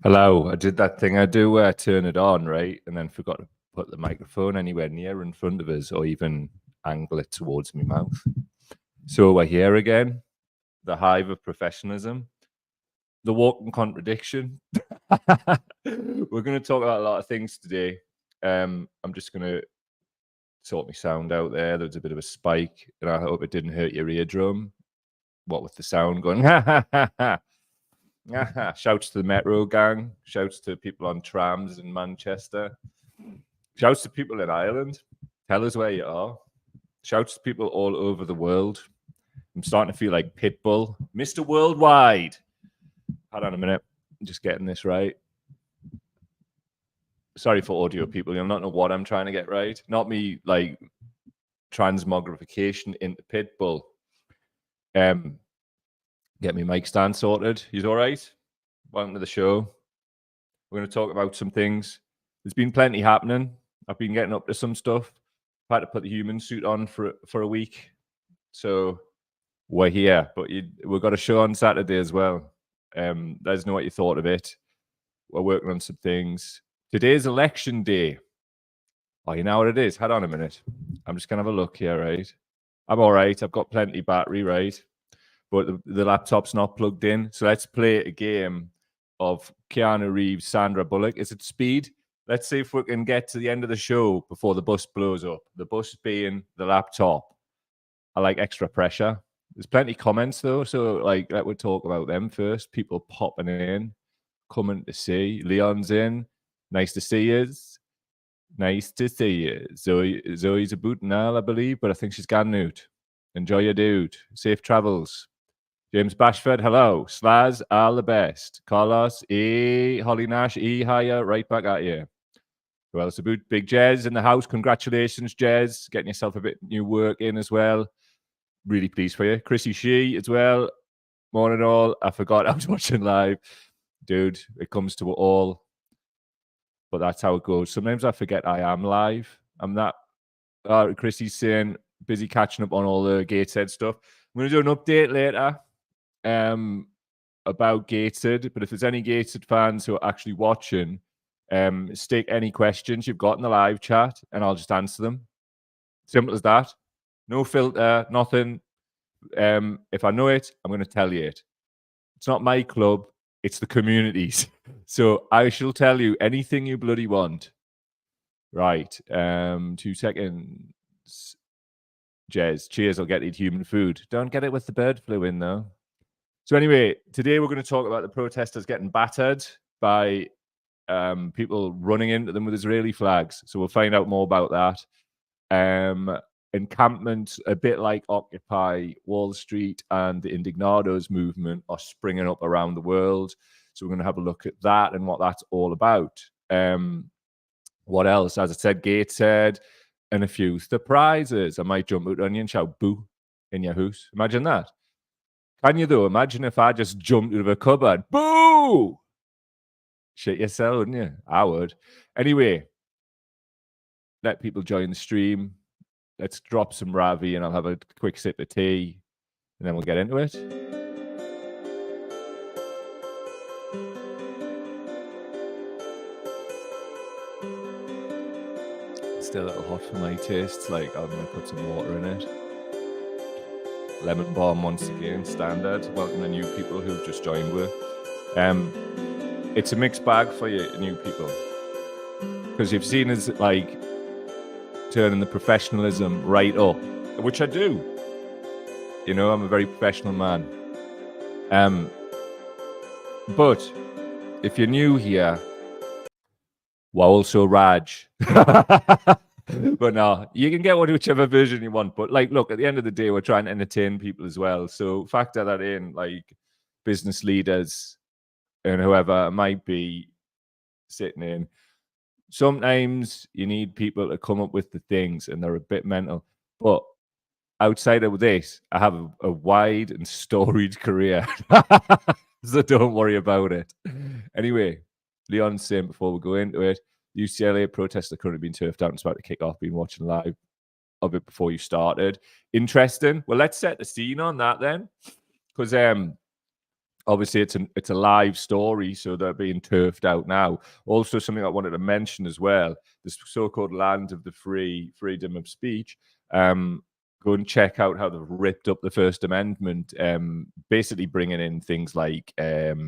Hello. I did that thing I do where I turn it on, right? And then forgot to put the microphone anywhere near in front of us or even angle it towards my mouth. So we're here again, the hive of professionalism, the walking contradiction. We're going to talk about a lot of things today. I'm just going to sort my sound out there. There was a bit of a spike, and I hope it didn't hurt your eardrum. What with the sound going, Shouts to the Metro gang. Shouts to people on trams in Manchester. Shouts to people in Ireland. Tell us where you are. Shouts to people all over the world. I'm starting to feel like Pitbull. Mr. Worldwide. Hold on a minute. I'm just getting this right. Sorry for audio people. You'll not know what I'm trying to get right. Not me like transmogrification into Pitbull. Get me mic stand sorted. He's all right? Welcome to the show. We're going to talk about some things. There's been plenty happening. I've been getting up to some stuff. I've had to put the human suit on for a week. So we're here. But we've got a show on Saturday as well. Let us know what you thought of it. We're working on some things. Today's election day. Oh, you know what it is? Hold on a minute. I'm just going to have a look here, right? I'm all right. I've got plenty battery, right? But the laptop's not plugged in. So let's play a game of Keanu Reeves, Sandra Bullock. Is it Speed? Let's see if we can get to the end of the show before the bus blows up. The bus being the laptop. I like extra pressure. There's plenty of comments though, so like let me talk about them first. People popping in, coming to see. Leon's in. Nice to see you. Nice to see you. Zoe's a boot now, I believe, but I think she's gone out. Enjoy your dude. Safe travels. James Bashford, hello. Slaz, all the best. Carlos, Holly Nash, higher, right back at you. Who else about? Big Jez in the house. Congratulations, Jez. Getting yourself a bit new work in as well. Really pleased for you. Chrissy Shee as well. Morning all. I forgot I was watching live. Dude, it comes to it all. But that's how it goes. Sometimes I forget I am live. I'm not. Chrissy's saying, busy catching up on all the Gateshead stuff. I'm going to do an update later about Gateshead. But if there's any Gateshead fans who are actually watching, stick any questions you've got in the live chat and I'll just answer them. Simple as that. No filter, nothing. If I know it, I'm going to tell you it. It's not my club, it's the community's. So I shall tell you anything you bloody want. Right. 2 seconds. Jez, cheers, I'll get eat human food. Don't get it with the bird flu in, though. So anyway, today we're going to talk about the protesters getting battered by people running into them with Israeli flags. So we'll find out more about that. Encampment, a bit like Occupy Wall Street and the Indignados movement, are springing up around the world. So we're going to have a look at that and what that's all about. What else? As I said, Gateshead and a few surprises. I might jump out on you and shout boo in your house. Imagine that. Can you though? Imagine if I just jumped out of a cupboard. Boo! Shit yourself, wouldn't you? I would. Anyway, let people join the stream. Let's drop some Ravi and I'll have a quick sip of tea and then we'll get into it. Still a little hot for my tastes. Like, I'm going to put some water in it. Lemon balm once again, standard. Welcome the new people who've just joined with. It's a mixed bag for you new people. Because you've seen us, like, turning the professionalism right up, which I do. You know, I'm a very professional man. But if you're new here, well, also Raj. But no, you can get whichever version you want. But like, look, at the end of the day, we're trying to entertain people as well. So factor that in, like business leaders and whoever might be sitting in. Sometimes you need people to come up with the things and they're a bit mental. But outside of this, I have a wide and storied career. So don't worry about it. Anyway, Leon's saying before we go into it, UCLA protests are currently being turfed out and it's about to kick off. Been watching live of it before you started. Interesting. Well, let's set the scene on that then. Because Obviously, it's a live story, so they're being turfed out now. Also, something I wanted to mention as well: this so-called land of the free, freedom of speech. Go and check out how they've ripped up the First Amendment, basically bringing in things like have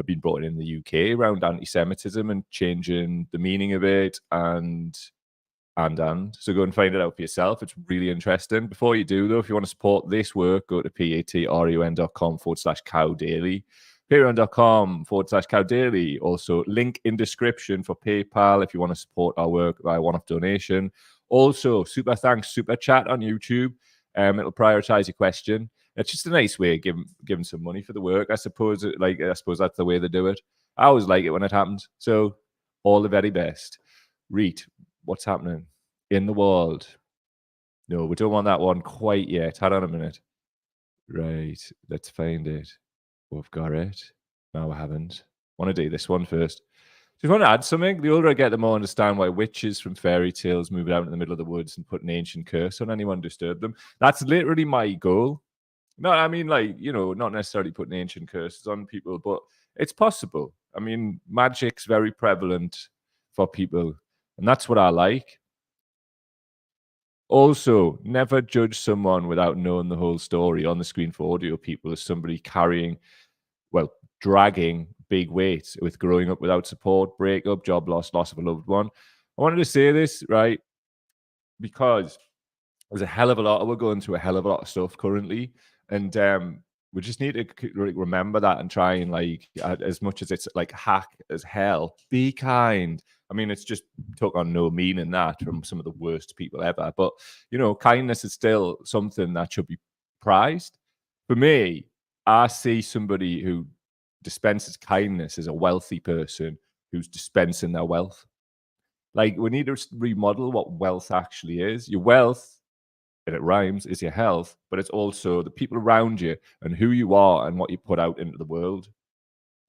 been brought in the UK around anti-Semitism and changing the meaning of it, and so go and find it out for yourself. It's really interesting. Before you do, though, if you want to support this work, go to patreon.com/cowdaily. Patreon.com/cowdaily. Also, link in description for PayPal if you want to support our work by one-off donation. Also, super thanks, super chat on YouTube. It'll prioritize your question. It's just a nice way of giving some money for the work. I suppose that's the way they do it. I always like it when it happens. So, all the very best. Reet, what's happening in the world? No, we don't want that one quite yet. Hold on a minute. Right, let's find it. We've got it. No, I haven't. Want to do this one first. Just want to add something. The older I get, the more I understand why witches from fairy tales move out in the middle of the woods and put an ancient curse on anyone who disturbed them. That's literally my goal. No, I mean, like, not necessarily putting ancient curses on people, but it's possible. I mean, magic's very prevalent for people, and that's what I like. Also, never judge someone without knowing the whole story. On the screen for audio people is somebody dragging big weight with growing up without support, breakup, job loss, loss of a loved one. I wanted to say this, right, because there's a hell of a lot. We're going through a hell of a lot of stuff currently, and we just need to remember that and try and, like, as much as it's like hack as hell, be kind. I mean, it's just took on no meaning that from some of the worst people ever, but kindness is still something that should be prized. For me, I see somebody who dispenses kindness as a wealthy person who's dispensing their wealth. Like, we need to remodel what wealth actually is. Your wealth, and it rhymes, is your health, but it's also the people around you and who you are and what you put out into the world.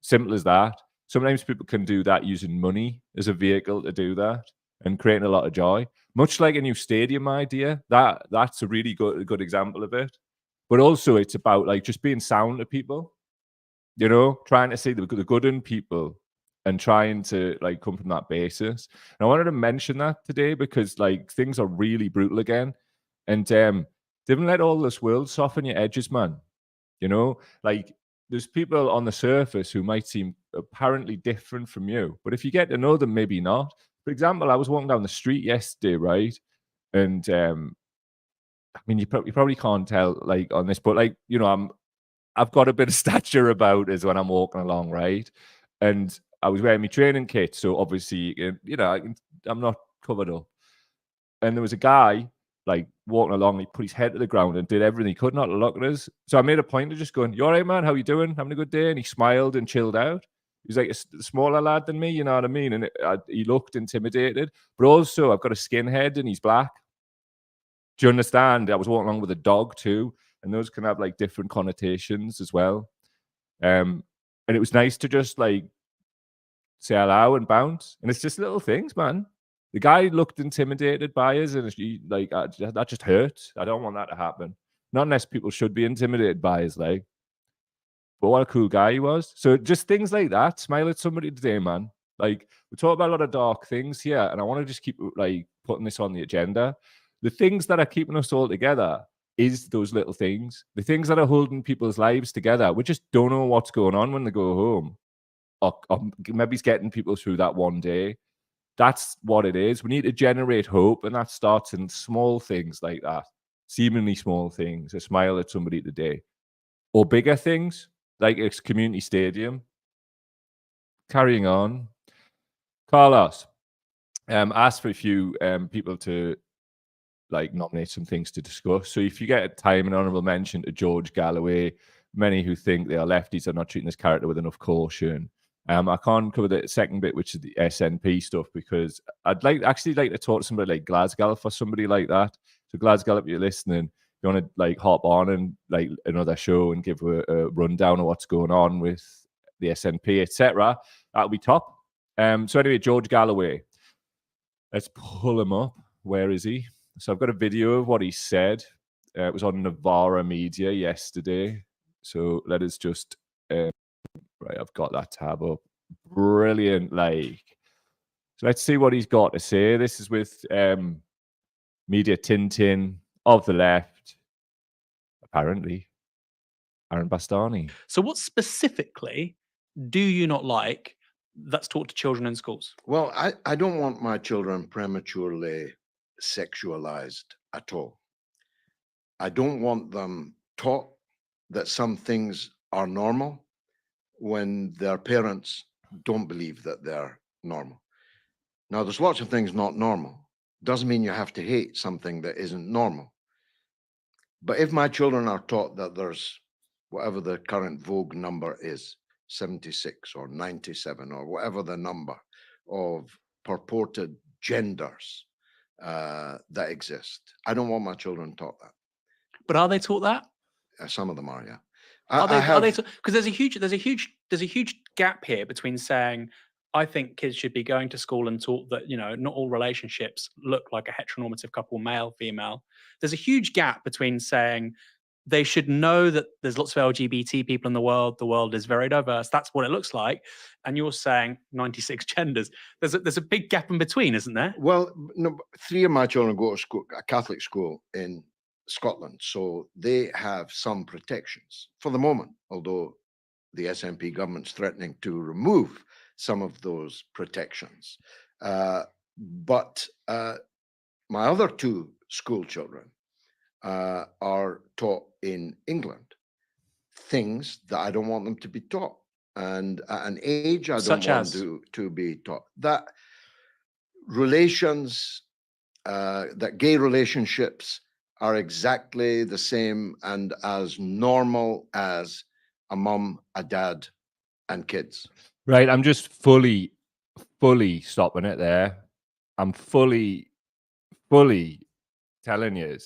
Simple as that. Sometimes people can do that using money as a vehicle to do that and creating a lot of joy. Much like a new stadium idea, that's a really good example of it. But also, it's about, like, just being sound to people, trying to see the good in people and trying to, like, come from that basis. And I wanted to mention that today because, like, things are really brutal again. And don't let all this world soften your edges, man. Like, there's people on the surface who might seem apparently different from you, but if you get to know them, maybe not. For example, I was walking down the street yesterday, right? And I mean, you probably can't tell, like, on this, but, like, I've got a bit of stature about as when I'm walking along, right? And I was wearing my training kit, so obviously, I'm not covered up. And there was a guy, like, walking along. He put his head to the ground and did everything he could not to look at us. So I made a point of just going, "You all right, man? How you doing? Having a good day?" And he smiled and chilled out. He's like a smaller lad than me, you know what I mean? And he looked intimidated. But also, I've got a skinhead and he's black. Do you understand? I was walking along with a dog too, and those can have, like, different connotations as well. And it was nice to just, like, say hello and bounce. And it's just little things, man. The guy looked intimidated by us, and that just hurts. I don't want that to happen. Not unless people should be intimidated by us, like. But what a cool guy he was. So just things like that. Smile at somebody today, man. Like, we talk about a lot of dark things here, and I want to just keep, like, putting this on the agenda. The things that are keeping us all together is those little things. The things that are holding people's lives together. We just don't know what's going on when they go home. Or maybe it's getting people through that one day. That's what it is. We need to generate hope, and that starts in small things like that. Seemingly small things. A smile at somebody today. Or bigger things, like a community stadium. Carrying on. Carlos, asked for a few people to, like, nominate some things to discuss. So if you get a time, an honourable mention to George Galloway, many who think they are lefties are not treating this character with enough caution. I can't cover the second bit, which is the SNP stuff, because I'd actually like to talk to somebody like Glasgow for somebody like that. So Glasgow, if you're listening, if you want to, like, hop on and, like, another show and give a rundown of what's going on with the SNP, etc., that would be top. So anyway, George Galloway. Let's pull him up. Where is he? So I've got a video of what he said. It was on Novara Media yesterday. So let us just Right, I've got that tab up. Brilliant. Like, so let's see what he's got to say. This is with Media Tintin of the left, apparently. Aaron Bastani. So what specifically do you not like that's taught to children in schools? Well, I don't want my children prematurely sexualized at all. I don't want them taught that some things are normal when their parents don't believe that they're normal. Now, there's lots of things not normal. Doesn't mean you have to hate something that isn't normal. But if my children are taught that there's whatever the current Vogue number is, 76 or 97 or whatever the number of purported genders that exist, I don't want my children taught that. But are they taught that? Some of them are, yeah. Are they? Because there's a huge gap here between saying, I think kids should be going to school and taught that, you know, not all relationships look like a heteronormative couple, male, female. There's a huge gap between saying they should know that there's lots of LGBT people in the world is very diverse, that's what it looks like, and you're saying 96 genders. There's a big gap in between, isn't there? Well, no, 3 of my children go to school, a Catholic school in Scotland, so they have some protections for the moment, although the SNP government's threatening to remove some of those protections. But my other 2 school children are taught in England things that I don't want them to be taught, and at an age I don't want them to be taught. That relations, that gay relationships are exactly the same and as normal as a mum, a dad, and kids. Right, I'm just fully stopping it there. I'm fully telling you,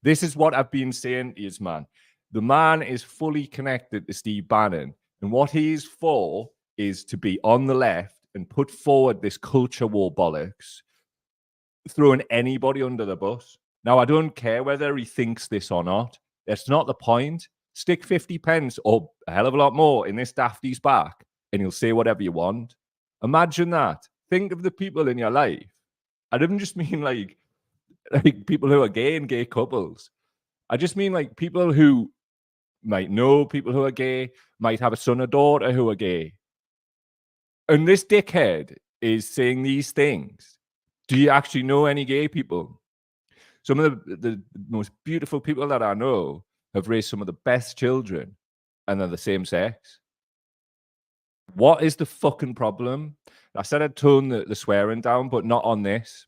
this is what I've been saying to you, man. The man is fully connected to Steve Bannon, and what he's for is to be on the left and put forward this culture war bollocks, throwing anybody under the bus. Now, I don't care whether he thinks this or not. That's not the point. Stick 50 pence or a hell of a lot more in this dafty's back, and he'll say whatever you want. Imagine that. Think of the people in your life. I didn't just mean like people who are gay and gay couples. I just mean like people who might know people who are gay, might have a son or daughter who are gay. And this dickhead is saying these things. Do you actually know any gay people? Some of the most beautiful people that I know have raised some of the best children, and they're the same sex. What is the fucking problem? I said I'd tone the swearing down, but not on this.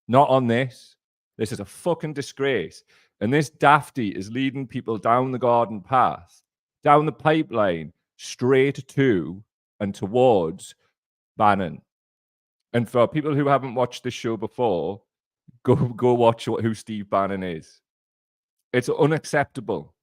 Not on this. This is a fucking disgrace. And this dafty is leading people down the garden path, down the pipeline, straight to and towards Bannon. And for people who haven't watched this show before, go watch who Steve Bannon is. It's unacceptable.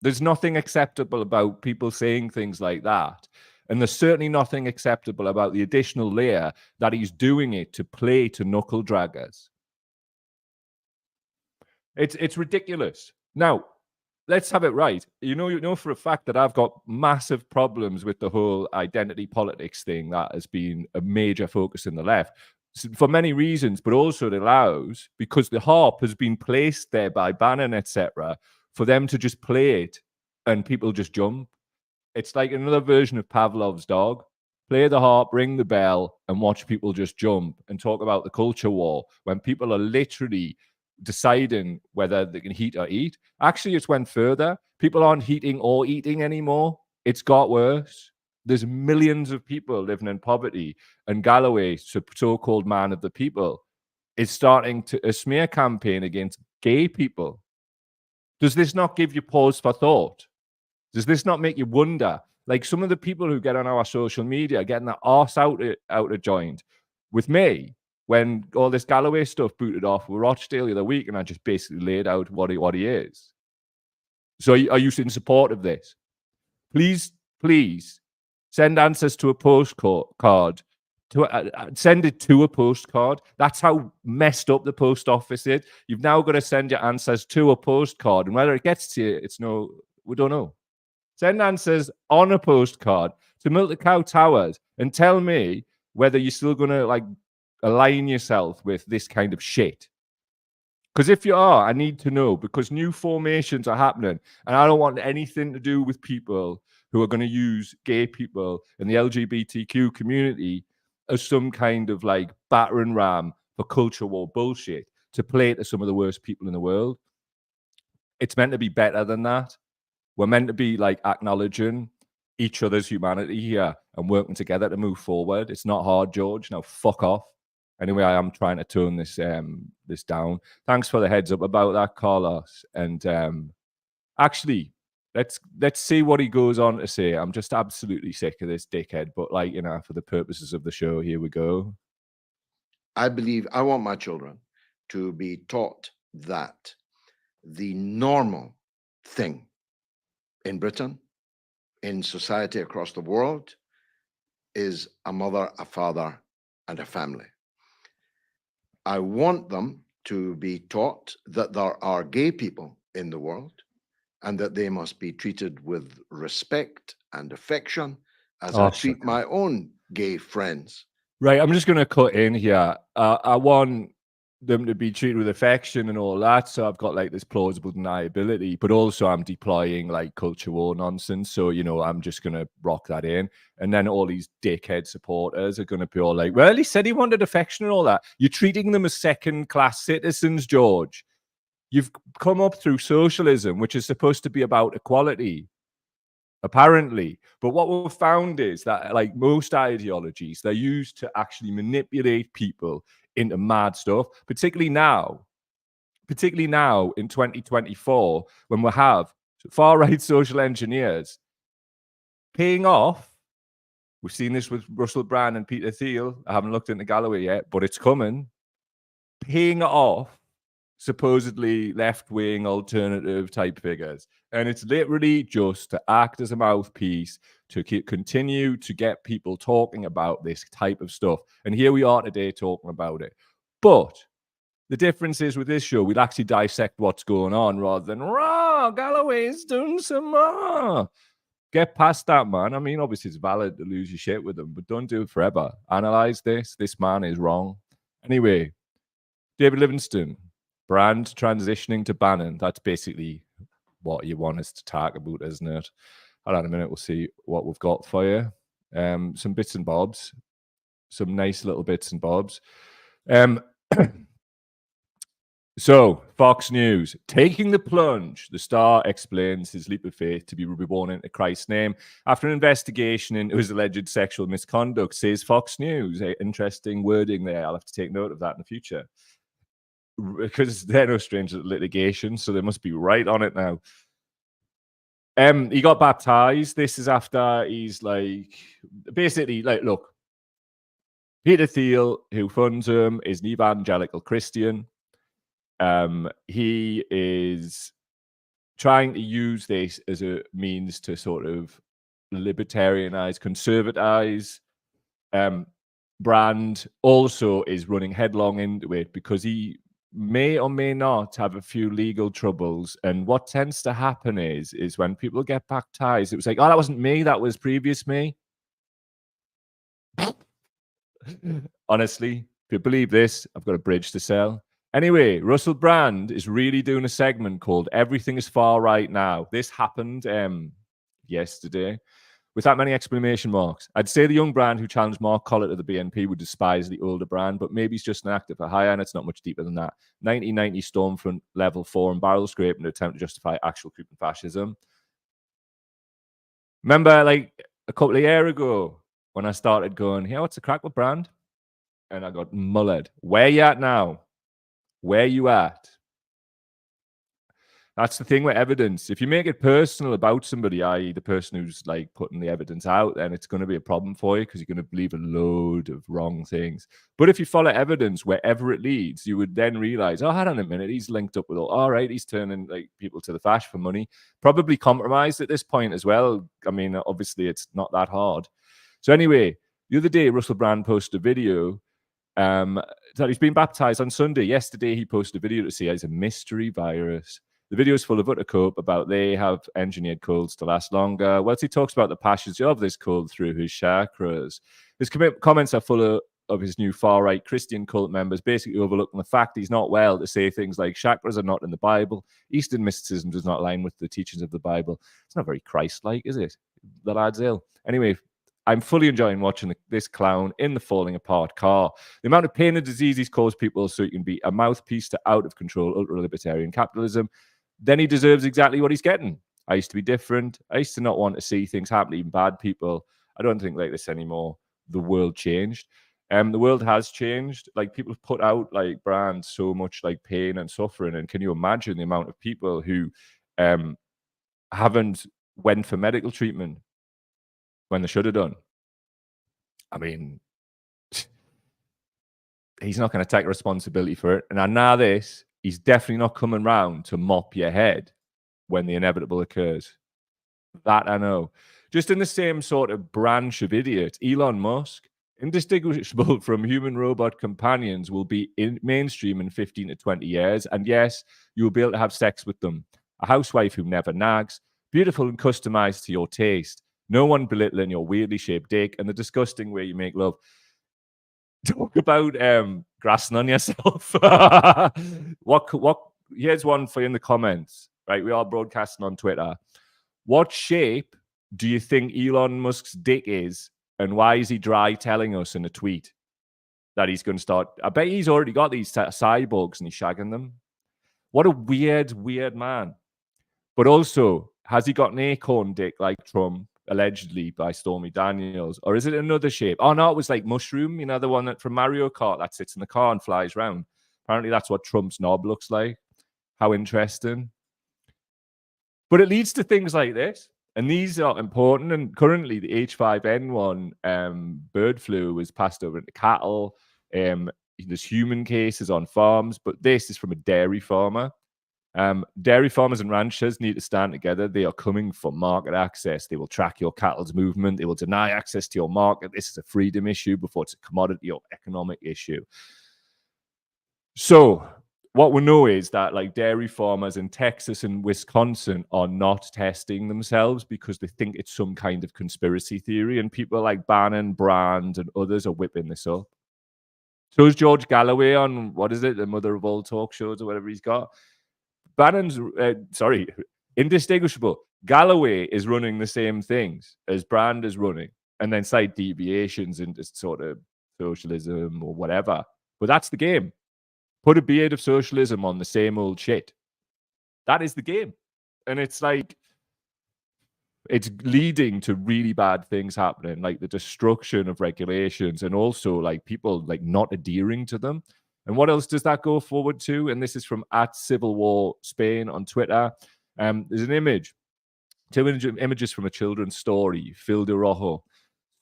There's nothing acceptable about people saying things like that. And there's certainly nothing acceptable about the additional layer that he's doing it to play to knuckle draggers. It's ridiculous. Now, let's have it right. You know for a fact that I've got massive problems with the whole identity politics thing that has been a major focus in the left for many reasons, but also it allows, because the harp has been placed there by Bannon, etc., for them to just play it and people just jump. It's like another version of Pavlov's dog. Play the harp, ring the bell, and watch people just jump and talk about the culture war when people are literally deciding whether they can heat or eat. Actually, it's went further. People aren't heating or eating anymore. It's got worse. There's millions of people living in poverty, and Galloway, so-called man of the people, is starting a smear campaign against gay people. Does this not give you pause for thought? Does this not make you wonder? Like some of the people who get on our social media getting their arse out of joint with me when all this Galloway stuff booted off with Rochdale the other week, and I just basically laid out what he is. So are you in support of this? Please send answers to a postcard. Send it to a postcard. That's how messed up the post office is. You've now got to send your answers to a postcard, and whether it gets to you, we don't know. Send answers on a postcard to Multicow Towers and tell me whether you're still going to like align yourself with this kind of shit. Because if you are, I need to know, because new formations are happening and I don't want anything to do with people who are going to use gay people in the LGBTQ community as some kind of like battering ram for culture war bullshit to play to some of the worst people in the world. It's meant to be better than that. We're meant to be like acknowledging each other's humanity here and working together to move forward. It's not hard, George. Now fuck off. Anyway, I am trying to tone this this down. Thanks for the heads up about that, Carlos. And actually, let's see what he goes on to say. I'm just absolutely sick of this dickhead, but like, you know, for the purposes of the show, here we go. I believe I want my children to be taught that the normal thing in Britain, in society across the world, is a mother, a father, and a family. I want them to be taught that there are gay people in the world and that they must be treated with respect and affection as I treat my own gay friends. Right, I'm just going to cut in here. I want them to be treated with affection and all that, so I've got like this plausible deniability, but also I'm deploying like culture war nonsense, so you know I'm just going to rock that in, and then all these dickhead supporters are going to be all like, well, he said he wanted affection and all that. You're treating them as second-class citizens, George. You've come up through socialism, which is supposed to be about equality, apparently. But what we've found is that, like most ideologies, they're used to actually manipulate people into mad stuff, particularly now in 2024, when we have far-right social engineers paying off. We've seen this with Russell Brand and Peter Thiel. I haven't looked into Galloway yet, but it's coming. Paying off supposedly left-wing alternative type figures. And it's literally just to act as a mouthpiece to continue to get people talking about this type of stuff. And here we are today talking about it. But the difference is with this show, we'd actually dissect what's going on rather than, rah, Galloway's doing some more. Get past that, man. I mean, obviously it's valid to lose your shit with them, but don't do it forever. Analyze this. This man is wrong. Anyway, David Livingston. Brand transitioning to Bannon. That's basically what you want us to talk about, isn't it? Hold on a minute. We'll see what we've got for you. Some bits and bobs. Some nice little bits and bobs. So, Fox News. Taking the plunge. The Star explains his leap of faith to be reborn into Christ's name after an investigation into his alleged sexual misconduct, says Fox News. Interesting wording there. I'll have to take note of that in the future, because they're no stranger to litigation, so they must be right on it now. He got baptized. This is after he's like, basically, like, look, Peter Thiel, who funds him, is an evangelical Christian. He is trying to use this as a means to sort of libertarianize, conservatize. Brand also is running headlong into it because he may or may not have a few legal troubles. And what tends to happen is when people get baptized, it was like, oh, that wasn't me, that was previous me. Honestly, if you believe this, I've got a bridge to sell. Anyway, Russell Brand is really doing a segment called Everything is Far Right Now. This happened yesterday. With that many exclamation marks, I'd say the young Brand who challenged Mark Collett of the BNP would despise the older Brand, but maybe he's just an actor for hire, and it's not much deeper than that. 1990 Stormfront level 4 and barrel scraping to attempt to justify actual creeping fascism. Remember, like a couple of years ago, when I started going, hey, what's the crack with Brand? And I got mullered. Where you at now? Where you at? That's the thing with evidence. If you make it personal about somebody, i.e. the person who's like putting the evidence out, then it's going to be a problem for you because you're going to believe a load of wrong things. But if you follow evidence wherever it leads, you would then realize, oh, hold on a minute, he's linked up with all right, he's turning like people to the fash for money. Probably compromised at this point as well. I mean, obviously it's not that hard. So anyway, the other day, Russell Brand posted a video that he's been baptized on Sunday. Yesterday, he posted a video to say he has a mystery virus. The video is full of utter cope about they have engineered colds to last longer. Whilst he talks about the passions of this cold through his chakras, his comments are full of his new far-right Christian cult members basically overlooking the fact he's not well to say things like chakras are not in the Bible. Eastern mysticism does not align with the teachings of the Bible. It's not very Christ-like, is it? The lad's ill. Anyway, I'm fully enjoying watching this clown in the falling apart car. The amount of pain and disease he's caused people so he can be a mouthpiece to out-of-control ultra-libertarian capitalism, then he deserves exactly what he's getting. I used to be different. I used to not want to see things happen to even bad people. I don't think like this anymore. The world changed. The world has changed. Like, people have put out like brands so much like pain and suffering. And can you imagine the amount of people who haven't went for medical treatment when they should have done? I mean, he's not going to take responsibility for it. And I know this. He's definitely not coming round to mop your head when the inevitable occurs. That I know. Just in the same sort of branch of idiot, Elon Musk, indistinguishable from human robot companions, will be in mainstream in 15 to 20 years. And yes, you will be able to have sex with them. A housewife who never nags, beautiful and customized to your taste. No one belittling your weirdly shaped dick and the disgusting way you make love. Talk about grassing on yourself. What? Here's one for you in the comments. Right, we are broadcasting on Twitter. What shape do you think Elon Musk's dick is, and why is he dry telling us in a tweet that he's going to start? I bet he's already got these cyborgs and he's shagging them. What a weird man. But also, has he got an acorn dick like Trump? Allegedly by Stormy Daniels, or is it another shape? Oh no, it was like mushroom, you know, the one that from Mario Kart that sits in the car and flies around. Apparently that's what Trump's knob looks like. How interesting. But it leads to things like this, and these are important. And currently the H5N1 bird flu was passed over into cattle. There's human cases on farms, but this is from a dairy farmer. Dairy farmers and ranchers need to stand together. They are coming for market access. They will track your cattle's movement. They will deny access to your market. This is a freedom issue before it's a commodity or economic issue. So what we know is that like dairy farmers in Texas and Wisconsin are not testing themselves because they think it's some kind of conspiracy theory. And people like Bannon, Brand, and others are whipping this up. So is George Galloway on, what is it, the mother of all talk shows or whatever he's got. Bannon's, indistinguishable. Galloway is running the same things as Brand is running, and then slight deviations into sort of socialism or whatever. But that's the game. Put a beard of socialism on the same old shit. That is the game. And it's like, it's leading to really bad things happening, like the destruction of regulations and also like people like not adhering to them. And what else does that go forward to? And this is from @CivilWarSpain on Twitter. There's an image, two images from a children's story, Phil de Rojo,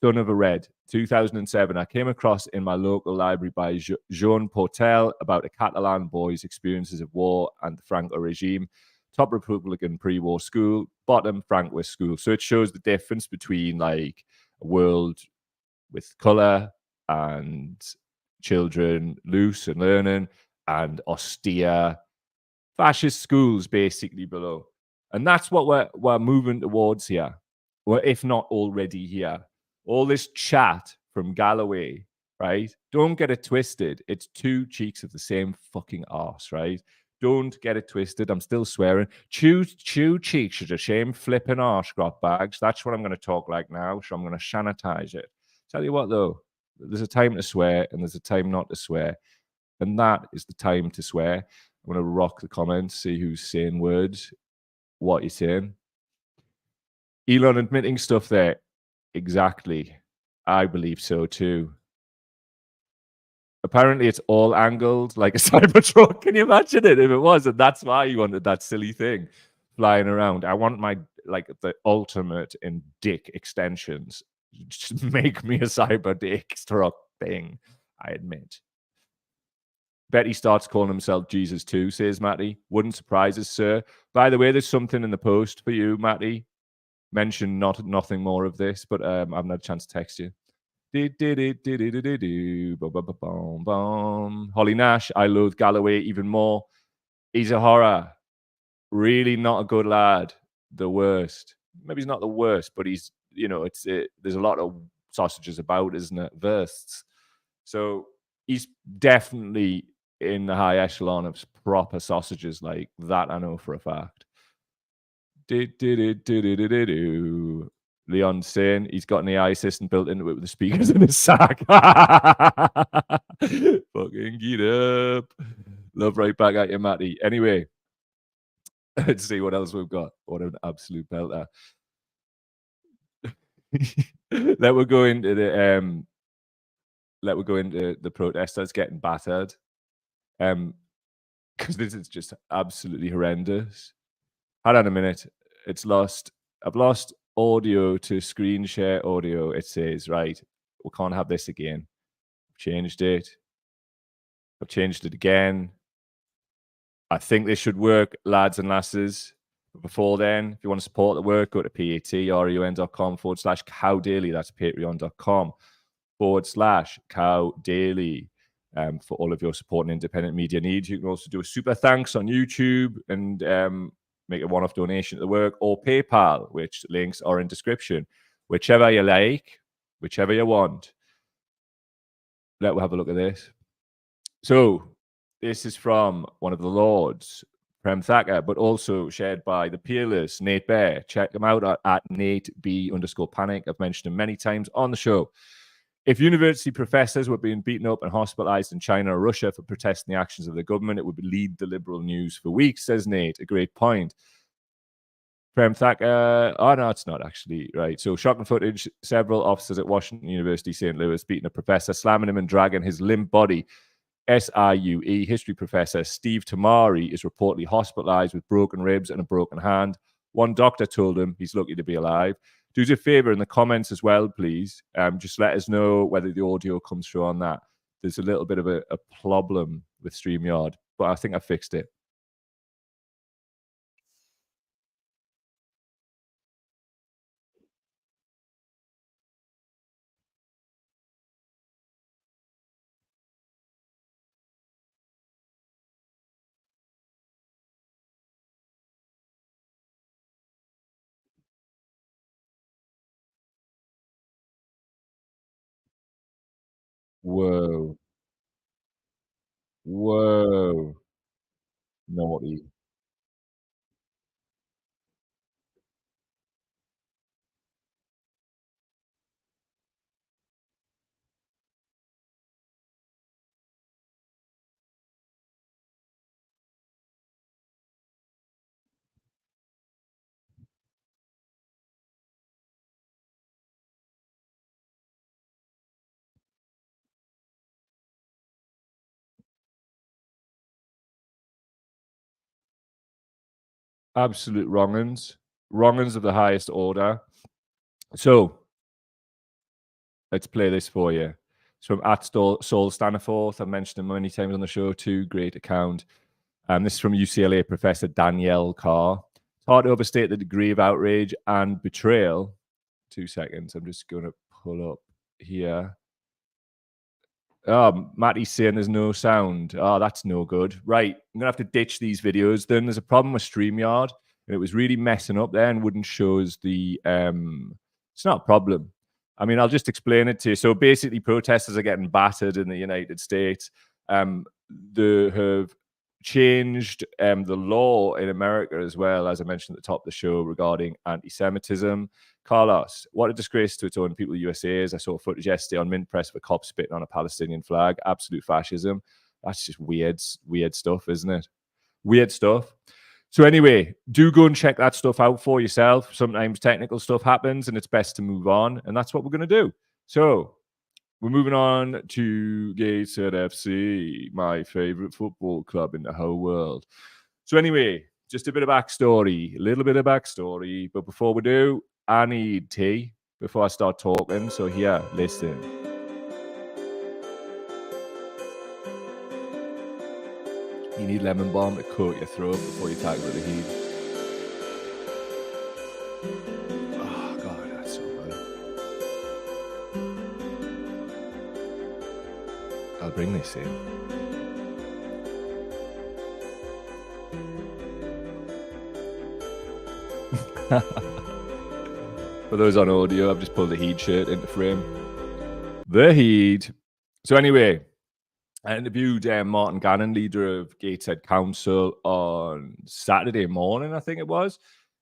Son of a Red, 2007. I came across in my local library by Jean Portel about a Catalan boy's experiences of war and the Franco regime. Top Republican pre-war school, bottom Francoist school. So it shows the difference between like a world with color and children loose and learning, and austere fascist schools basically below. And that's what we're moving towards here, or if not already here. All this chat from Galloway, right? Don't get it twisted. It's two cheeks of the same fucking arse, right? Don't get it twisted. I'm still swearing. Chew cheeks of the same flipping arse, grot bags. That's what I'm going to talk like now, so I'm going to sanitize it. Tell you what, though. There's a time to swear and there's a time not to swear. And that is the time to swear. I'm going to rock the comments, see who's saying words, what you're saying. Elon admitting stuff there. Exactly. I believe so too. Apparently it's all angled like a Cybertruck. Can you imagine it if it was? And that's why you wanted that silly thing flying around. I want my, like, the ultimate in dick extensions. Just make me a cyber dick truck thing, I admit. Bet he starts calling himself Jesus too, says Matty. Wouldn't surprise us, sir. By the way, there's something in the post for you, Matty. Mention nothing more of this, but I haven't had a chance to text you. Holly Nash, I loathe Galloway even more. He's a horror. Really not a good lad. The worst. Maybe he's not the worst, but he's, there's a lot of sausages about, isn't it? Versts. So he's definitely in the high echelon of proper sausages like that. I know for a fact. Leon's saying he's got an AI assistant built into it with the speakers in his sack. Fucking get up. Love right back at you, Matty. Anyway, let's see what else we've got. What an absolute belter. Let we go into the protesters getting battered. Because this is just absolutely horrendous. Hold on a minute. I've lost audio to screen share audio. It says, right, we can't have this again. I've changed it. I've changed it again. I think this should work, lads and lasses. But before then, if you want to support the work, go to patreon.com/cowdaily. That's patreon.com/cowdaily. For all of your support and independent media needs. You can also do a super thanks on YouTube and make a one-off donation to the work, or PayPal, which links are in description. Whichever you like, whichever you want. Let's have a look at this. So this is from one of the Lords, Prem Thacker, but also shared by the peerless Nate Bear. Check him out at NateB_panic. I've mentioned him many times on the show. If university professors were being beaten up and hospitalized in China or Russia for protesting the actions of the government, it would lead the liberal news for weeks, says Nate. A great point. Prem Thacker, no, it's not actually, right. So shocking footage, several officers at Washington University, St. Louis, beating a professor, slamming him and dragging his limp body. SIUE history professor Steve Tamari is reportedly hospitalized with broken ribs and a broken hand. One doctor told him he's lucky to be alive. Do us a favor in the comments as well, please. Just let us know whether the audio comes through on that. There's a little bit of a problem with StreamYard, but I think I fixed it. Whoa. Whoa. Naughty. Absolute wrong-uns. Wrong-uns of the highest order. So, let's play this for you. It's from @Saul Staniforth. I've mentioned him many times on the show too. Great account. This is from UCLA professor Danielle Carr. It's hard to overstate the degree of outrage and betrayal. 2 seconds. I'm just going to pull up here. Oh, Matty's saying there's no sound. Oh, that's no good. Right. I'm going to have to ditch these videos. Then there's a problem with StreamYard, and it was really messing up there and wouldn't show us the... It's not a problem. I mean, I'll just explain it to you. So basically, protesters are getting battered in the United States. They have changed the law in America as well, as I mentioned at the top of the show, regarding anti-Semitism. Carlos, what a disgrace to its own people, USA is. I saw footage yesterday on Mint Press of a cop spitting on a Palestinian flag. Absolute fascism. That's just weird stuff, isn't it? Weird stuff. So anyway, do go and check that stuff out for yourself. Sometimes technical stuff happens and it's best to move on. And that's what we're going to do. So we're moving on to Gateshead FC, my favorite football club in the whole world. So anyway, just a bit of backstory, a little bit of backstory. But before we do, I need tea before I start talking. So here, listen. You need lemon balm to coat your throat before you tackle the heat. Oh, God, that's so good. I'll bring this in. For those on audio, I've just pulled the Heed shirt into frame. The Heed. So anyway, I interviewed Martin Gannon, leader of Gateshead Council, on Saturday morning, I think it was.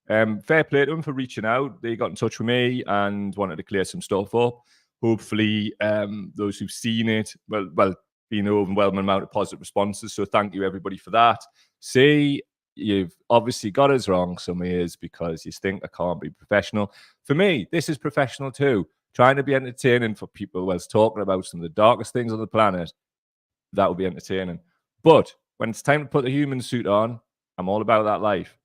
Fair play to them for reaching out. They got in touch with me and wanted to clear some stuff up. Hopefully, those who've seen it, well, been an overwhelming amount of positive responses. So thank you, everybody, for that. See, you've obviously got us wrong some years because you think I can't be professional. For me, this is professional too. Trying to be entertaining for people whilst talking about some of the darkest things on the planet. That would be entertaining. But when it's time to put the human suit on, I'm all about that life.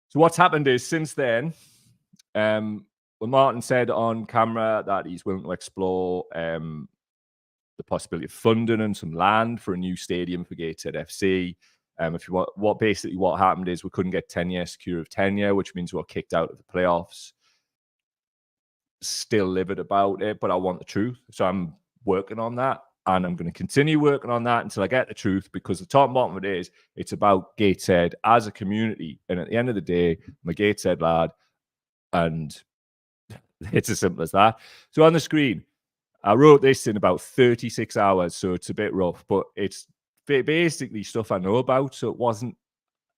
So what's happened is since then, well, Martin said on camera that he's willing to explore the possibility of funding and some land for a new stadium for Gateshead FC. If you want, what happened is we couldn't get 10-year secure of tenure, which means we were kicked out of the playoffs. Still livid about it, but I want the truth. So I'm working on that. And I'm going to continue working on that until I get the truth, because the top and bottom of it is it's about Gateshead as a community. And at the end of the day, I'm a Gateshead lad. And it's as simple as that. So on the screen, I wrote this in about 36 hours. So it's a bit rough, but it's basically stuff I know about. So it wasn't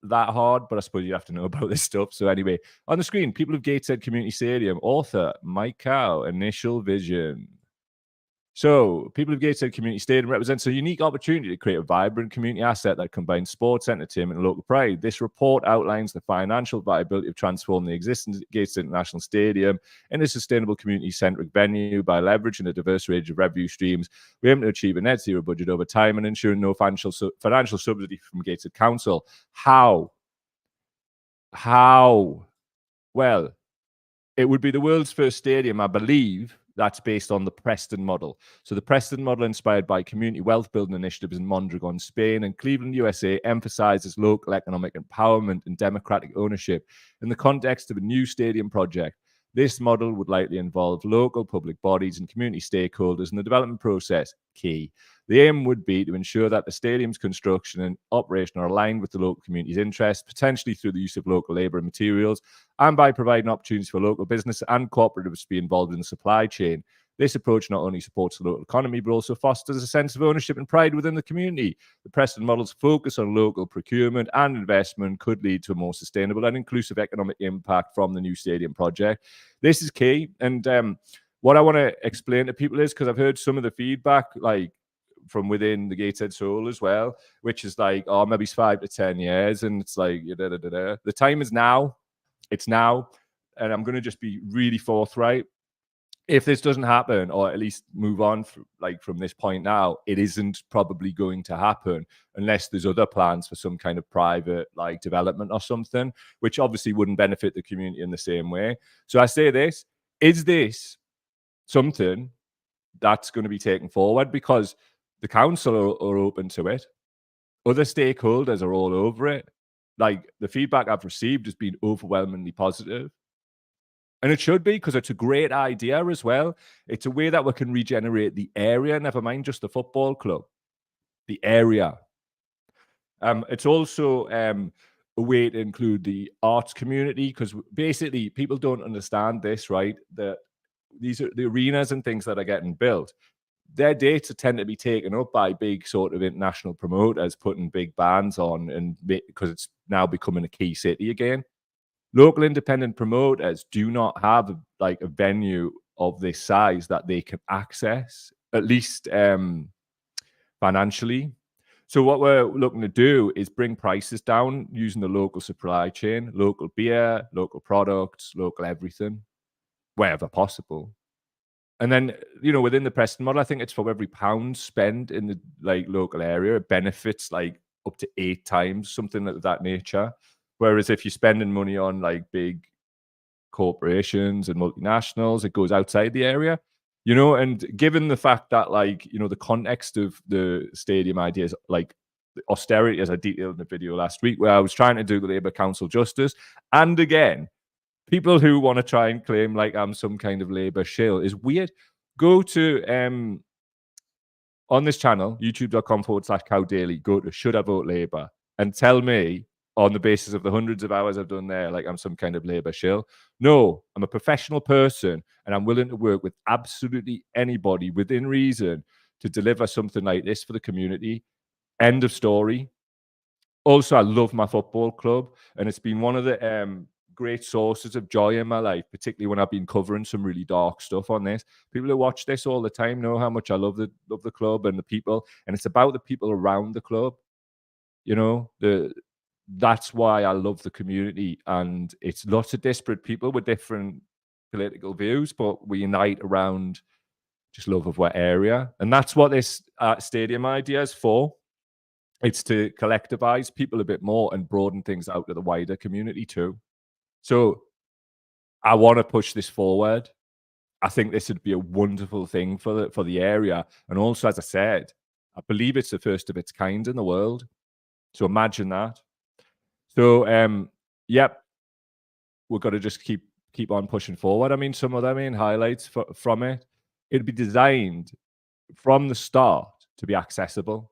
that hard, but I suppose you have to know about this stuff. So anyway, on the screen, people of Gateshead Community Stadium, author Mike Cow, initial vision. So, people of Gateshead Community Stadium represents a unique opportunity to create a vibrant community asset that combines sports, entertainment, and local pride. This report outlines the financial viability of transforming the existing Gateshead International Stadium into a sustainable community-centric venue by leveraging a diverse range of revenue streams. We aim to achieve a net zero budget over time and ensuring no financial subsidy from Gateshead Council. How? Well, it would be the world's first stadium, I believe, that's based on the Preston model. So the Preston model, inspired by community wealth building initiatives in Mondragon, Spain, and Cleveland, USA, emphasizes local economic empowerment and democratic ownership in the context of a new stadium project. This model would likely involve local public bodies and community stakeholders in the development process. Key. The aim would be to ensure that the stadium's construction and operation are aligned with the local community's interests, potentially through the use of local labour and materials, and by providing opportunities for local business and cooperatives to be involved in the supply chain. This approach not only supports the local economy, but also fosters a sense of ownership and pride within the community. The Preston model's focus on local procurement and investment could lead to a more sustainable and inclusive economic impact from the new stadium project. This is key. And what I want to explain to people is, because I've heard some of the feedback, like from within the Gateshead soul as well, which is like, oh, maybe it's 5 to 10 years. And it's like, the time is now. It's now. And I'm going to just be really forthright. If this doesn't happen, or at least move on from this point now, it isn't probably going to happen unless there's other plans for some kind of private development or something, which obviously wouldn't benefit the community in the same way. So I say this, is this something that's going to be taken forward? Because the council are open to it. Other stakeholders are all over it. Like, the feedback I've received has been overwhelmingly positive. And it should be, because it's a great idea as well. It's a way that we can regenerate the area, never mind just the football club. The area. It's also a way to include the arts community, because basically people don't understand this, right? That these are the arenas and things that are getting built. Their dates tend to be taken up by big sort of international promoters putting big bands on, and because it's now becoming a key city again. Local independent promoters do not have a venue of this size that they can access, at least financially. So what we're looking to do is bring prices down using the local supply chain, local beer, local products, local everything, wherever possible. And then, within the Preston model, I think it's for every pound spent in the local area, it benefits up to 8 times, something of that nature. Whereas if you're spending money on big corporations and multinationals, it goes outside the area, and given the fact that the context of the stadium ideas, austerity, as I detailed in the video last week, where I was trying to do the Labour Council justice. And again, people who want to try and claim I'm some kind of Labour shill is weird. Go to, on this channel, youtube.com/Cow Daily, go to Should I Vote Labour, and tell me on the basis of the hundreds of hours I've done there, like I'm some kind of labor shill. No, I'm a professional person and I'm willing to work with absolutely anybody within reason to deliver something like this for the community. End of story. Also, I love my football club, and it's been one of the great sources of joy in my life, particularly when I've been covering some really dark stuff on this. People who watch this all the time know how much I love the club and the people, and it's about the people around the club. You know, that's why I love the community, and it's lots of disparate people with different political views, but we unite around just love of what area, and that's what this stadium idea is for. It's to collectivize people a bit more and broaden things out to the wider community too. So I want to push this forward. I think this would be a wonderful thing for the area, and also, as I said, I believe it's the first of its kind in the world. So imagine that. So yep, we've got to just keep on pushing forward. I mean, some of the main highlights from it, it'd be designed from the start to be accessible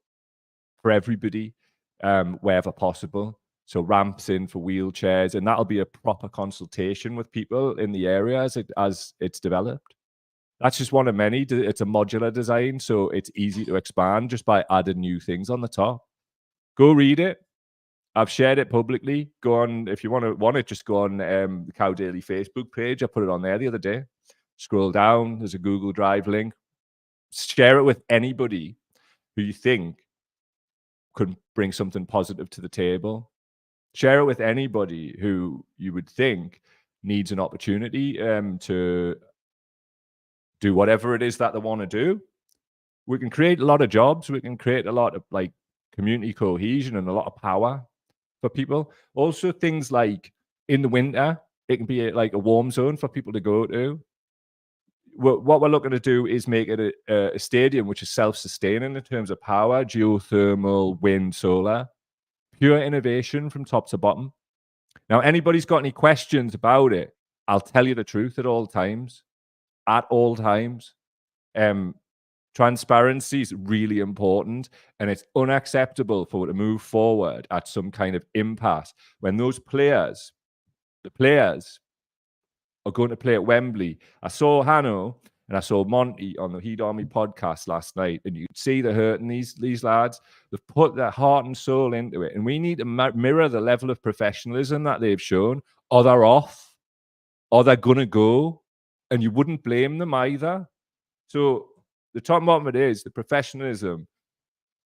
for everybody, wherever possible. So ramps in for wheelchairs, and that'll be a proper consultation with people in the area as it's developed. That's just one of many. It's a modular design, so it's easy to expand just by adding new things on the top. Go read it. I've shared it publicly. Go on if you want it. Just go on the Cow Daily Facebook page. I put it on there the other day. Scroll down. There's a Google Drive link. Share it with anybody who you think could bring something positive to the table. Share it with anybody who you would think needs an opportunity to do whatever it is that they want to do. We can create a lot of jobs. We can create a lot of like community cohesion and a lot of power for people. Also, things like in the winter, it can be like a warm zone for people to go to. What we're looking to do is make it a stadium which is self-sustaining in terms of power, geothermal, wind, solar, pure innovation from top to bottom. Now, anybody's got any questions about it, I'll tell you the truth at all times. At all times. Transparency is really important, and it's unacceptable for it to move forward at some kind of impasse when those players, the players, are going to play at Wembley. I saw Hanno and I saw Monty on the Heat Army podcast last night, and you could see the hurt in these lads. They've put their heart and soul into it, and we need to mirror the level of professionalism that they've shown, or they're off, or they're going to go, and you wouldn't blame them either. So the top and bottom of it is the professionalism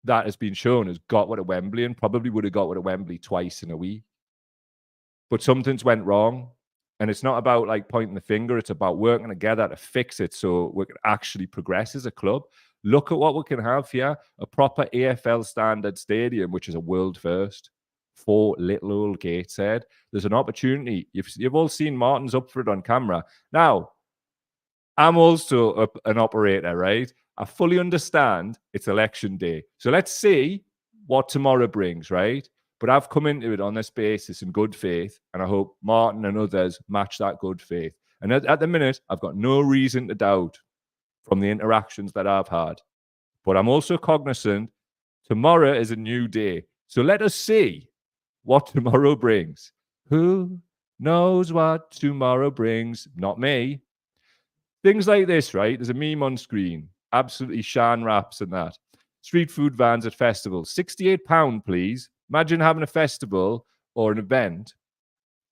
that has been shown has got what at Wembley, and probably would have got what at Wembley twice in a week. But something's went wrong. And it's not about like pointing the finger. It's about working together to fix it so we can actually progress as a club. Look at what we can have here. A proper AFL standard stadium, which is a world first. For little old Gateshead. There's an opportunity. You've all seen Martin's up for it on camera. Now, I'm also an operator, right? I fully understand it's election day. So let's see what tomorrow brings, right? But I've come into it on this basis in good faith, and I hope Martin and others match that good faith. And at the minute, I've got no reason to doubt from the interactions that I've had. But I'm also cognizant tomorrow is a new day. So let us see what tomorrow brings. Who knows what tomorrow brings? Not me. Things like this, right? There's a meme on screen. Absolutely Shan raps and that. Street food vans at festivals. £68, please. Imagine having a festival or an event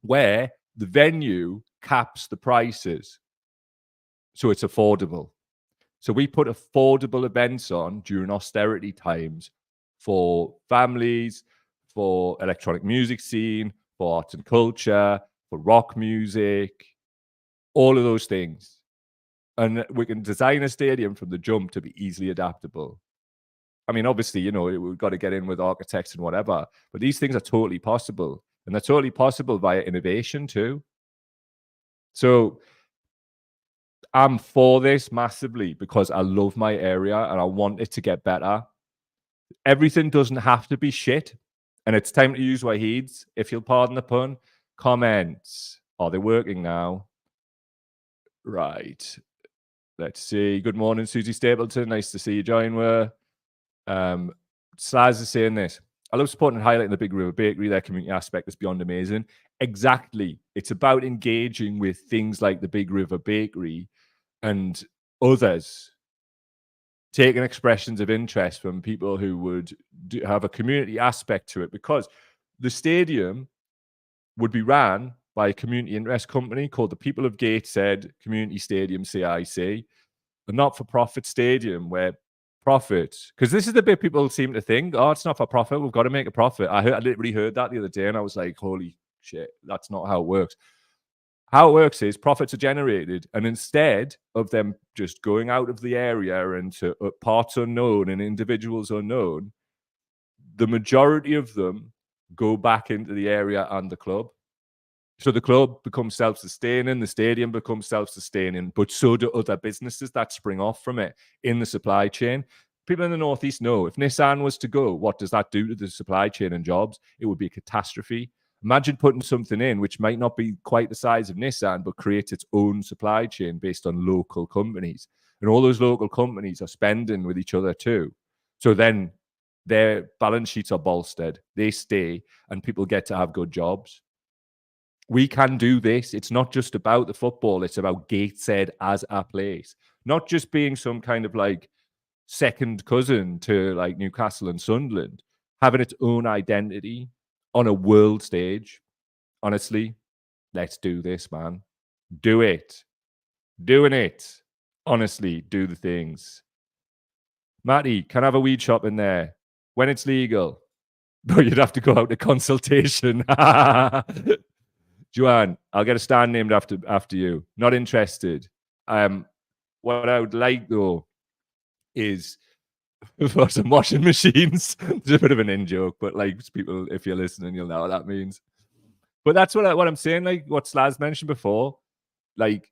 where the venue caps the prices so it's affordable. So we put affordable events on during austerity times for families, for electronic music scene, for arts and culture, for rock music, all of those things. And we can design a stadium from the jump to be easily adaptable. I mean, obviously, you know, we've got to get in with architects and whatever, but these things are totally possible. And they're totally possible via innovation too. So I'm for this massively because I love my area and I want it to get better. Everything doesn't have to be shit. And it's time to use Waheed's, if you'll pardon the pun. Comments. Are they working now? Right. Let's see. Good morning, Susie Stapleton. Nice to see you join. Slaz is saying this. I love supporting and highlighting the Big River Bakery. Their community aspect is beyond amazing. Exactly. It's about engaging with things like the Big River Bakery and others, taking expressions of interest from people who would have a community aspect to it, because the stadium would be ran by a community interest company called the People of Gateshead Community Stadium, CIC, a not-for-profit stadium where profit, because this is the bit people seem to think, oh, it's not for profit, we've got to make a profit. I literally heard that the other day and I was like, holy shit, that's not how it works. How it works is profits are generated, and instead of them just going out of the area into parts unknown and individuals unknown, the majority of them go back into the area and the club. So the club becomes self-sustaining, the stadium becomes self-sustaining, but so do other businesses that spring off from it in the supply chain. People in the Northeast know if Nissan was to go, what does that do to the supply chain and jobs? It would be a catastrophe. Imagine putting something in which might not be quite the size of Nissan, but creates its own supply chain based on local companies. And all those local companies are spending with each other too. So then their balance sheets are bolstered, they stay, and people get to have good jobs. We can do this. It's not just about the football. It's about Gateshead as a place, not just being some kind of like second cousin to like Newcastle and Sunderland, having its own identity on a world stage. Honestly, let's do this, man. Do it. Doing it. Honestly, do the things. Matty, can I have a weed shop in there when it's legal? But you'd have to go out to consultation. Joanne, I'll get a stand named after you. Not interested. What I would like though is for some washing machines. It's a bit of an in joke, but like people, if you're listening, you'll know what that means. But that's what I'm saying. Like what Slaz mentioned before. Like,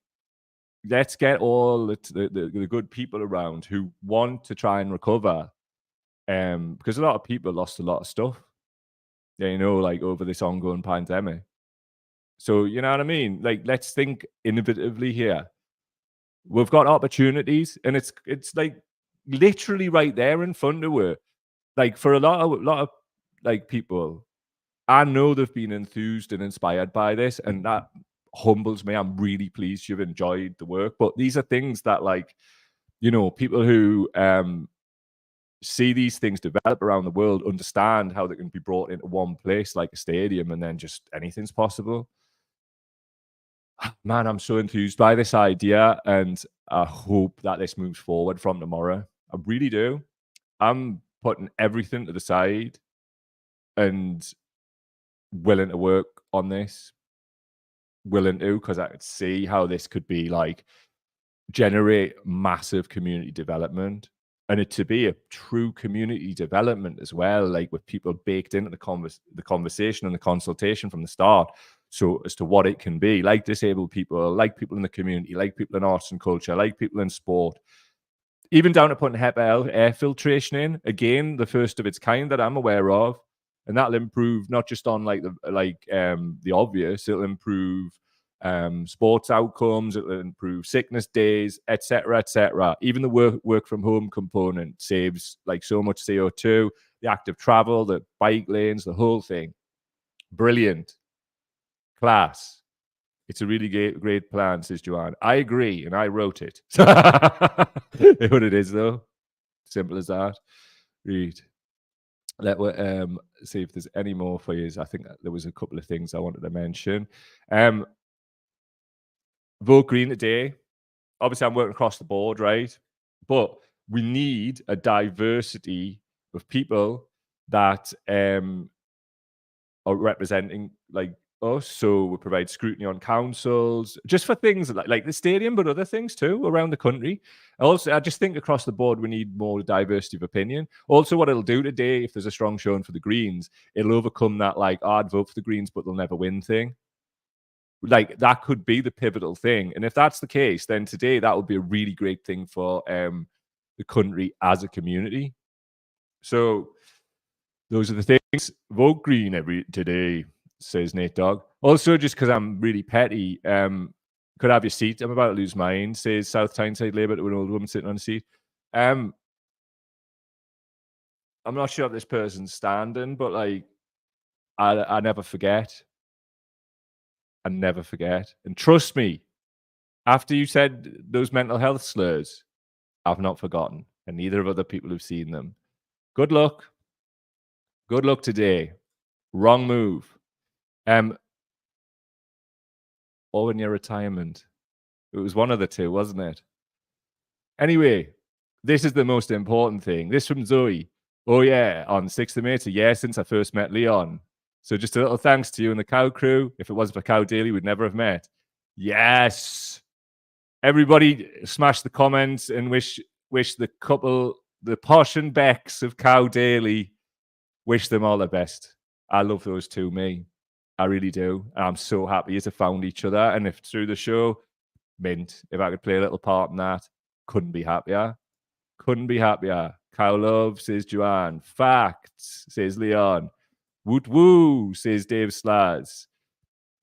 let's get all the good people around who want to try and recover. Because a lot of people lost a lot of stuff. Yeah, you know, like over this ongoing pandemic. So, you know what I mean? Like, let's think innovatively here. We've got opportunities, and it's like literally right there in front of us. Like for a lot of like people, I know they've been enthused and inspired by this, and that humbles me. I'm really pleased you've enjoyed the work. But these are things that, like, you know, people who see these things develop around the world understand how they can be brought into one place like a stadium, and then just anything's possible. Man, I'm so enthused by this idea, and I hope that this moves forward from tomorrow. I really do. I'm putting everything to the side and willing to work on this. Willing to, because I could see how this could be like generate massive community development, and it to be a true community development as well, like with people baked into the conversation and the consultation from the start. So as to what it can be, like disabled people, like people in the community, like people in arts and culture, like people in sport, even down to putting HEPA air filtration in, again, the first of its kind that I'm aware of. And that'll improve not just on like the obvious, it'll improve sports outcomes, it'll improve sickness days, etc., etc. Even the work from home component saves like so much CO2, the active travel, the bike lanes, the whole thing. Brilliant. Class. It's a really great plan, says Joanne. I agree, and I wrote it. What it is, though. Simple as that. Read. Let see if there's any more for you. I think there was a couple of things I wanted to mention. Vote Green today. Obviously, I'm working across the board, right? But we need a diversity of people that are representing like us. So we provide scrutiny on councils, just for things like the stadium, but other things too around the country. Also, I just think across the board, we need more diversity of opinion. Also, what it'll do today, if there's a strong showing for the Greens, it'll overcome that like, oh, I'd vote for the Greens, but they'll never win thing. Like that could be the pivotal thing. And if that's the case, then today that would be a really great thing for the country as a community. So those are the things. Vote Green today, says Nate Dogg. Also, just because I'm really petty, could I have your seat? I'm about to lose mine, says South Tyneside Labour to an old woman sitting on a seat. I'm not sure if this person's standing, but like, I never forget. I never forget. And trust me, after you said those mental health slurs, I've not forgotten, and neither have other people who've seen them. Good luck. Good luck today. Wrong move. Or in your retirement. It was one of the two, wasn't it? Anyway, this is the most important thing. This from Zoe. Oh yeah, on 6th of May, it's a year since I first met Leon. So just a little thanks to you and the Cow Crew. If it wasn't for Cow Daily, we'd never have met. Yes. Everybody smash the comments and wish the couple, the Posh and Becks of Cow Daily, wish them all the best. I love those two, me. I really do. And I'm so happy to have found each other. And if through the show, mint, if I could play a little part in that, couldn't be happier. Couldn't be happier. Cow love, says Joanne. Facts, says Leon. Woot woo, says Dave Slaz.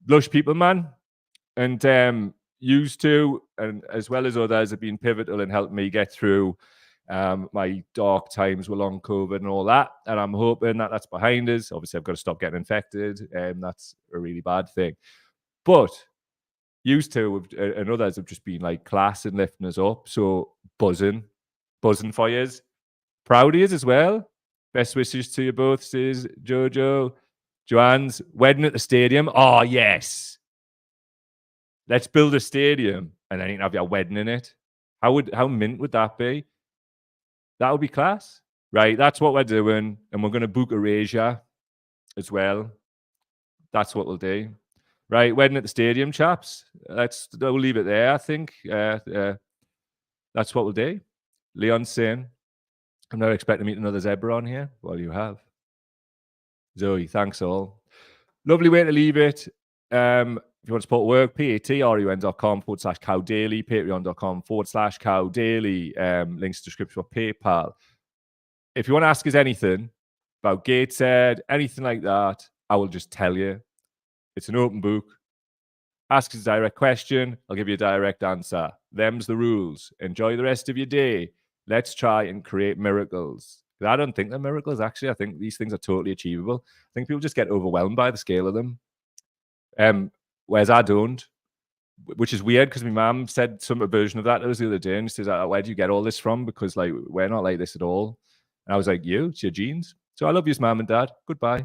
Lush people, man. And used to, and as well as others, have been pivotal in helping me get through my dark times with long COVID and all that. And I'm hoping that that's behind us. Obviously, I've got to stop getting infected. That's a really bad thing. But used to, and others have just been like class and lifting us up. So buzzing for yous. Proud of yous as well. Best wishes to you both, says Jojo. Joanne's wedding at the stadium. Oh, yes. Let's build a stadium and then you can have your wedding in it. How mint would that be? That would be class. Right, that's what we're doing. And we're going to book Erasure as well. That's what we'll do. Right, wedding at the stadium, chaps. We'll leave it there, I think. That's what we'll do. Leon's saying, I'm not expecting to meet another zebra on here. Well, you have. Zoe, thanks all. Lovely way to leave it. If you want to support work, patreon.com/Cow Daily, patreon.com/Cow Daily. Links to description for PayPal. If you want to ask us anything about Gateshead, anything like that, I will just tell you. It's an open book. Ask us a direct question. I'll give you a direct answer. Them's the rules. Enjoy the rest of your day. Let's try and create miracles. I don't think they're miracles, actually. I think these things are totally achievable. I think people just get overwhelmed by the scale of them. Whereas I don't, which is weird because my mum said some version of that to us the other day. And she says, where do you get all this from? Because like we're not like this at all. And I was like, it's your genes. So I love you, mum and dad. Goodbye.